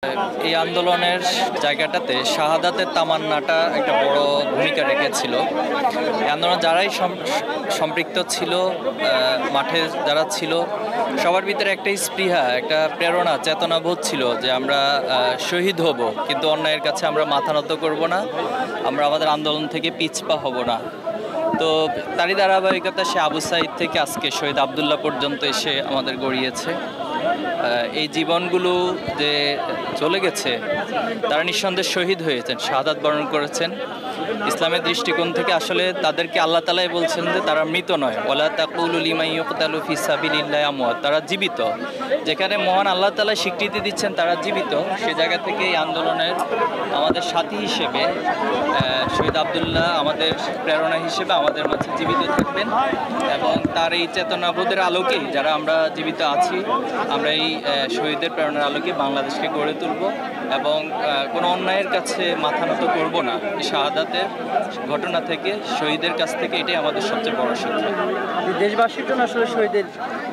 এই আন্দোলনের জায়গাটাতে শাহাদাতের তামান্নাটা একটা বড় ভূমিকা রেখেছিল। এই আন্দোলন যারাই সম্পৃক্ত ছিল, মাঠে যারা ছিল, সবার ভিতরে একটা স্পৃহা, একটা প্রেরণা, চেতনাবোধ ছিল যে আমরা শহীদ হব, কিন্তু অন্যায়ের কাছে আমরা মাথা নত করব না, আমরা আমাদের আন্দোলন থেকে পিছপা হব না। তো তারই ধারাবাহিকতা সে আবু সাইদ থেকে আজকে শহীদ আবদুল্লাহ পর্যন্ত এসে আমাদের গড়িয়েছে। এই জীবনগুলো যে চলে গেছে, তারা নিঃসন্দেহে শহীদ হয়েছেন, শাহাদাত বরণ করেছেন। ইসলামের দৃষ্টিকোণ থেকে আসলে তাদেরকে আল্লাহ তাআলাই বলছেন যে তারা মৃত নয়, ওয়ালা তাকুলু লিমান ইউকতালু ফি সাবিলিল্লাহি আমওয়াত, তারা জীবিত। যেখানে মহান আল্লাহ তাআলা স্বীকৃতি দিচ্ছেন তারা জীবিত, সে জায়গা থেকে এই আন্দোলনের আমাদের সাথী হিসেবে শহীদ আবদুল্লাহ আমাদের প্রেরণা হিসেবে আমাদের মাঝে জীবিত থাকবেন, এবং তার এই চেতনাবোধের আলোকেই যারা আমরা জীবিত আছি, আমরা এই শহীদের প্রেরণার আলোকে বাংলাদেশকে গড়ে তুলব এবং কোনো অন্যায়ের কাছে মাথা নত করব না। শাহাদাতের ঘটনা থেকে, শহীদের কাছ থেকে, এটাই আমাদের সবচেয়ে বড় শিক্ষা। দেশবাসীর জন্য আসলে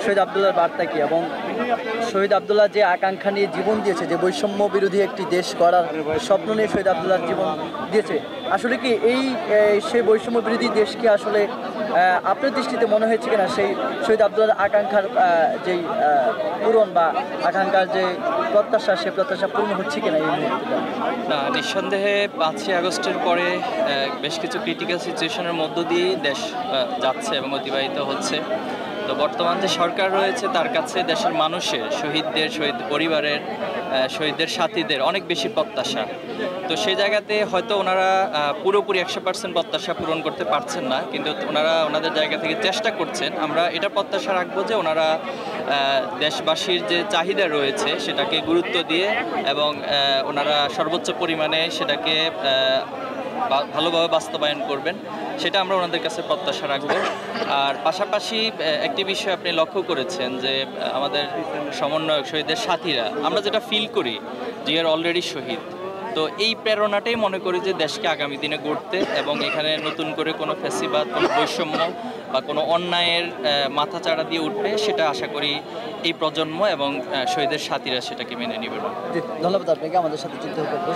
শহীদ আবদুল্লাহর বার্তা কি, এবং শহীদ আবদুল্লাহ যে আকাঙ্ক্ষা নিয়ে জীবন দিয়েছে, যে বৈষম্য বিরোধী একটি দেশ গড়ার স্বপ্ন নিয়ে শহীদ আবদুল্লাহর জীবন দিয়েছে, আসলে কি সেই বৈষম্য বিরোধী দেশকে আসলে আপনার দৃষ্টিতে মনে হয়েছে কিনা সেই শহীদ আবদুল্লাহর আকাঙ্ক্ষার যেই পূরণ বা আকাঙ্ক্ষার যে প্রত্যাশা, সে প্রত্যাশা পূরণ হচ্ছে কিনা এই মুহূর্তে? না, নিঃসন্দেহে 5ই আগস্টের পরে বেশ কিছু ক্রিটিক্যাল সিচুয়েশনের মধ্য দিয়ে দেশ যাচ্ছে এবং অতিবাহিত হচ্ছে। তো বর্তমান যে সরকার রয়েছে তার কাছে দেশের মানুষের, শহীদদের, শহীদ পরিবারের, শহীদদের সাথীদের অনেক বেশি প্রত্যাশা। তো সেই জায়গাতে হয়তো ওনারা পুরোপুরি 100% প্রত্যাশা পূরণ করতে পারছেন না, কিন্তু ওনারা ওনাদের জায়গা থেকে চেষ্টা করছেন। আমরা এটা প্রত্যাশা রাখবো যে ওনারা দেশবাসীর যে চাহিদা রয়েছে সেটাকে গুরুত্ব দিয়ে এবং ওনারা সর্বোচ্চ পরিমাণে সেটাকে ভালোভাবে বাস্তবায়ন করবেন, সেটা আমরা ওনাদের কাছে প্রত্যাশা রাখবো। আর পাশাপাশি একটি বিষয় আপনি লক্ষ্য করেছেন যে আমাদের সমন্বয়ক, শহীদের সাথীরা, আমরা যেটা ফিল করি যে আর অলরেডি শহীদ। তো এই প্রেরণাটাই মনে করি যে দেশকে আগামী দিনে গড়তে এবং এখানে নতুন করে কোনো ফ্যাসিবাদ, কোনো বৈষম্য বা কোনো অন্যায়ের মাথাচাড়া দিয়ে উঠবে, সেটা আশা করি এই প্রজন্ম এবং শহীদের সাথীরা সেটাকে মেনে নেবে না। ধন্যবাদ আপনাকে আমাদের সাথে যুক্ত হতে।